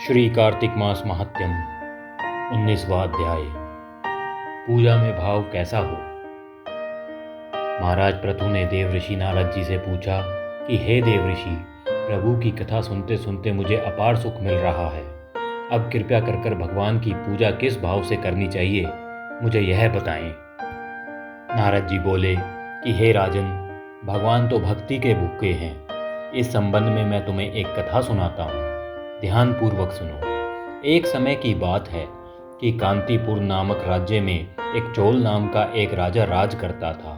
श्री कार्तिक मास महात्म्यम 19वां अध्याय। पूजा में भाव कैसा हो। महाराज पृथु ने देवऋषि नारद जी से पूछा कि हे देवऋषि, प्रभु की कथा सुनते सुनते मुझे अपार सुख मिल रहा है। अब कृपया कर भगवान की पूजा किस भाव से करनी चाहिए, मुझे यह बताएं। नारद जी बोले कि हे राजन, भगवान तो भक्ति के भूखे हैं। इस संबंध में मैं तुम्हें एक कथा सुनाता हूँ, ध्यान पूर्वक सुनो। एक समय की बात है कि कांतिपुर नामक राज्य में एक चोल नाम का एक राजा राज करता था।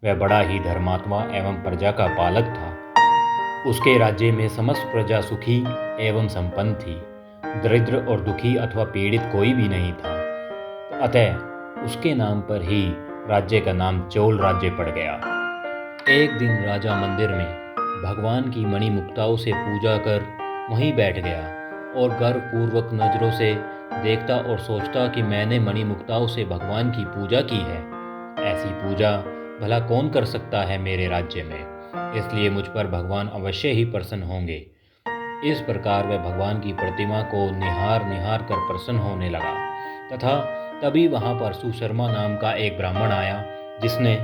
वह बड़ा ही धर्मात्मा एवं प्रजा का पालक था। उसके राज्य में समस्त प्रजा सुखी एवं संपन्न थी। दरिद्र और दुखी अथवा पीड़ित कोई भी नहीं था। अतः उसके नाम पर ही राज्य का नाम चोल राज्य पड़ गया। एक दिन राजा मंदिर में भगवान की मणिमुक्ताओं से पूजा कर वहीं बैठ गया और गर्वपूर्वक नजरों से देखता और सोचता कि मैंने मणिमुक्ताओं से भगवान की पूजा की है। ऐसी पूजा भला कौन कर सकता है मेरे राज्य में, इसलिए मुझ पर भगवान अवश्य ही प्रसन्न होंगे। इस प्रकार वह भगवान की प्रतिमा को निहार निहार कर प्रसन्न होने लगा। तथा तभी वहां पर सुशर्मा नाम का एक ब्राह्मण आया, जिसने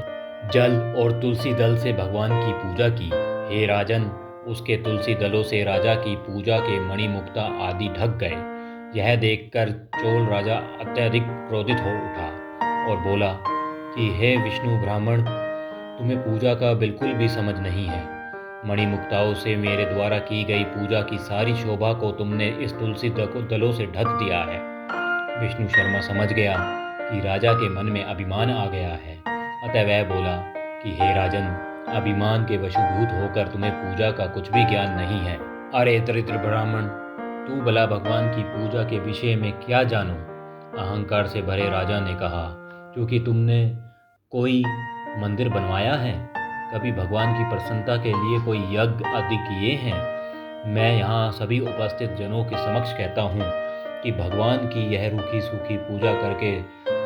जल और तुलसी दल से भगवान की पूजा की। हे राजन, उसके तुलसी दलों से राजा की पूजा के मणिमुक्ता आदि ढक गए। यह देखकर चोल राजा अत्यधिक क्रोधित हो उठा और बोला कि हे विष्णु ब्राह्मण, तुम्हें पूजा का बिल्कुल भी समझ नहीं है। मणिमुक्ताओं से मेरे द्वारा की गई पूजा की सारी शोभा को तुमने इस तुलसी दलों से ढक दिया है। विष्णु शर्मा समझ गया कि राजा के मन में अभिमान आ गया है। अतः वह बोला कि हे राजन, अभिमान के वशीभूत होकर तुम्हें पूजा का कुछ भी ज्ञान नहीं है। अरे दरिद्र ब्राह्मण, तू भला भगवान की पूजा के विषय में क्या जानो। अहंकार से भरे राजा ने कहा, क्योंकि तुमने कोई मंदिर बनवाया है, कभी भगवान की प्रसन्नता के लिए कोई यज्ञ आदि किए हैं। मैं यहाँ सभी उपस्थित जनों के समक्ष कहता हूँ कि भगवान की यह रूखी सूखी पूजा करके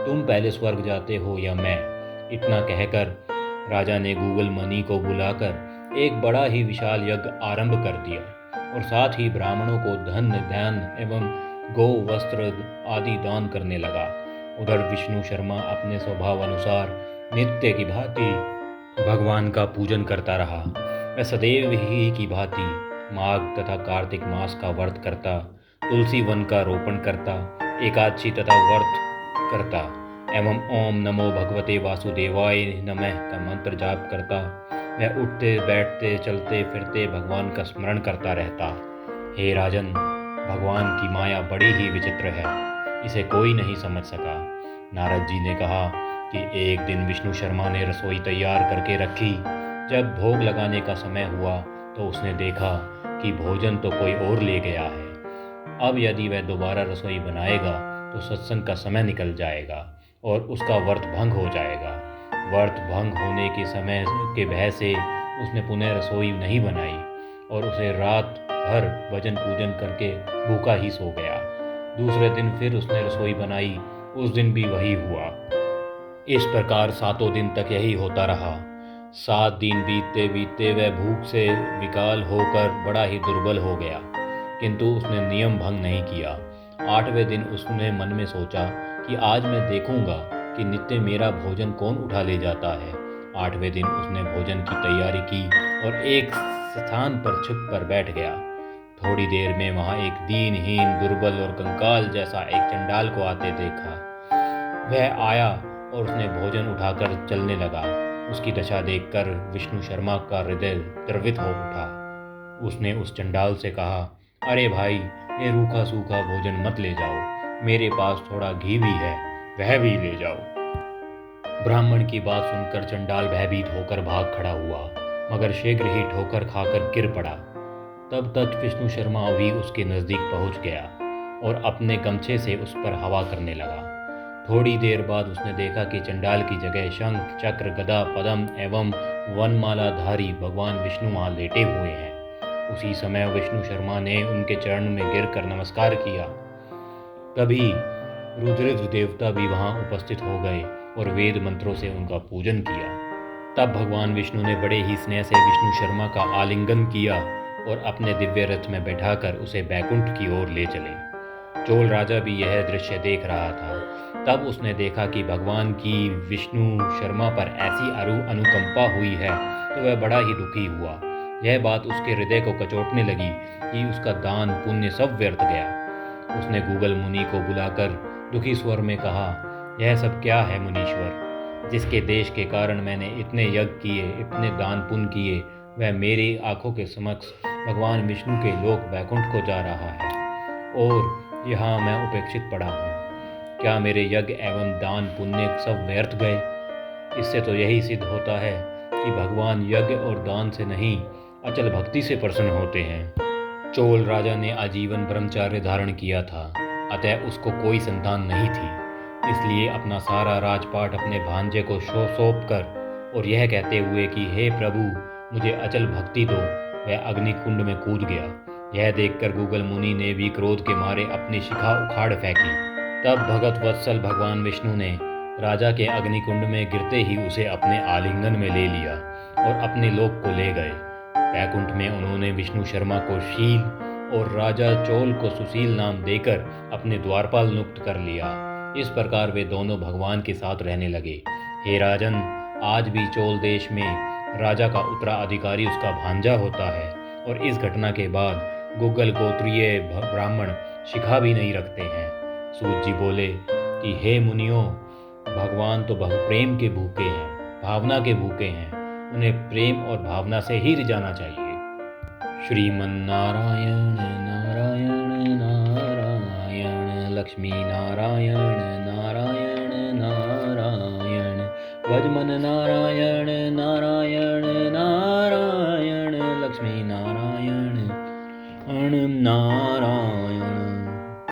तुम पहले स्वर्ग जाते हो या मैं। इतना कहकर राजा ने गूगल मणि को बुलाकर एक बड़ा ही विशाल यज्ञ आरंभ कर दिया और साथ ही ब्राह्मणों को धन ध्यान एवं गौ वस्त्र आदि दान करने लगा। उधर विष्णु शर्मा अपने स्वभाव अनुसार नित्य की भांति भगवान का पूजन करता रहा। वह सदैव ही की भांति माघ तथा कार्तिक मास का व्रत करता, तुलसी वन का रोपण करता, एकादशी तथा व्रत करता एवं ओम नमो भगवते वासुदेवाय नमः का मंत्र जाप करता। वह उठते बैठते चलते फिरते भगवान का स्मरण करता रहता। हे राजन, भगवान की माया बड़ी ही विचित्र है, इसे कोई नहीं समझ सका। नारद जी ने कहा कि एक दिन विष्णु शर्मा ने रसोई तैयार करके रखी। जब भोग लगाने का समय हुआ तो उसने देखा कि भोजन तो कोई और ले गया है। अब यदि वह दोबारा रसोई बनाएगा तो सत्संग का समय निकल जाएगा और उसका व्रत भंग हो जाएगा। व्रत भंग होने के समय के भय से उसने पुनः रसोई नहीं बनाई और उसे रात भर भजन पूजन करके भूखा ही सो गया। दूसरे दिन फिर उसने रसोई बनाई, उस दिन भी वही हुआ। इस प्रकार 7 दिन तक यही होता रहा। 7 दिन बीतते बीतते वह भूख से विकाल होकर बड़ा ही दुर्बल हो गया, किंतु उसने नियम भंग नहीं किया। 8वें दिन उसने मन में सोचा कि आज मैं देखूंगा कि नित्य मेरा भोजन कौन उठा ले जाता है। 8वें दिन उसने भोजन की तैयारी की और एक स्थान पर छुप कर बैठ गया। थोड़ी देर में वहां एक दीनहीन दुर्बल और कंकाल जैसा एक चंडाल को आते देखा। वह आया और उसने भोजन उठाकर चलने लगा। उसकी दशा देखकर विष्णु शर्मा का हृदय द्रवित हो उठा। उसने उस चंडाल से कहा, अरे भाई, ये रूखा सूखा भोजन मत ले जाओ, मेरे पास थोड़ा घी भी है, वह भी ले जाओ। ब्राह्मण की बात सुनकर चंडाल भयभीत होकर भाग खड़ा हुआ, मगर शीघ्र ही ठोकर खाकर गिर पड़ा। तब तक विष्णु शर्मा भी उसके नजदीक पहुंच गया और अपने गमछे से उस पर हवा करने लगा। थोड़ी देर बाद उसने देखा कि चंडाल की जगह शंख चक्र गदा पद्म एवं वनमालाधारी भगवान विष्णु वहां लेटे हुए हैं। उसी समय विष्णु शर्मा ने उनके चरण में गिरकर नमस्कार किया। तभी रुद्र देवता भी वहां उपस्थित हो गए और वेद मंत्रों से उनका पूजन किया। तब भगवान विष्णु ने बड़े ही स्नेह से विष्णु शर्मा का आलिंगन किया और अपने दिव्य रथ में बैठाकर उसे बैकुंठ की ओर ले चले। चोल राजा भी यह दृश्य देख रहा था। तब उसने देखा कि भगवान की विष्णु शर्मा पर ऐसी अनुकंपा हुई है तो वह बड़ा ही दुखी हुआ। यह बात उसके हृदय को कचोटने लगी कि उसका दान पुण्य सब व्यर्थ गया। उसने गूगल मुनि को बुलाकर दुखी स्वर में कहा, यह सब क्या है मुनीश्वर? जिसके देश के कारण मैंने इतने यज्ञ किए, इतने दान पुण्य किए, वह मेरी आंखों के समक्ष भगवान विष्णु के लोक बैकुंठ को जा रहा है और यहाँ मैं उपेक्षित पड़ा हूँ। क्या मेरे यज्ञ एवं दान पुण्य सब व्यर्थ गए? इससे तो यही सिद्ध होता है कि भगवान यज्ञ और दान से नहीं, अचल भक्ति से प्रसन्न होते हैं। चोल राजा ने आजीवन ब्रह्मचार्य धारण किया था, अतः उसको कोई संतान नहीं थी। इसलिए अपना सारा राजपाट अपने भांजे को सौंप कर और यह कहते हुए कि हे प्रभु मुझे अचल भक्ति दो, वह अग्निकुंड में कूद गया। यह देखकर गूगल मुनि ने भी क्रोध के मारे अपनी शिखा उखाड़ फेंकी। तब भगत वत्सल भगवान विष्णु ने राजा के अग्निकुंड में गिरते ही उसे अपने आलिंगन में ले लिया और अपने लोक को ले गए। बैकुंठ में उन्होंने विष्णु शर्मा को शील और राजा चोल को सुशील नाम देकर अपने द्वारपाल नियुक्त कर लिया। इस प्रकार वे दोनों भगवान के साथ रहने लगे। हे राजन, आज भी चोल देश में राजा का उत्तराधिकारी उसका भांजा होता है और इस घटना के बाद गुग्गल गोत्रीय ब्राह्मण शिखा भी नहीं रखते हैं। सूत जी बोले कि हे मुनियों, भगवान तो प्रेम के भूखे हैं, भावना के भूखे हैं, उन्हें प्रेम और भावना से ही रिझाना चाहिए। श्रीमन्नारायण नारायण नारायण, लक्ष्मी नारायण नारायण नारायण, भजमन नारायण नारायण नारायण, लक्ष्मी नारायण नारायण।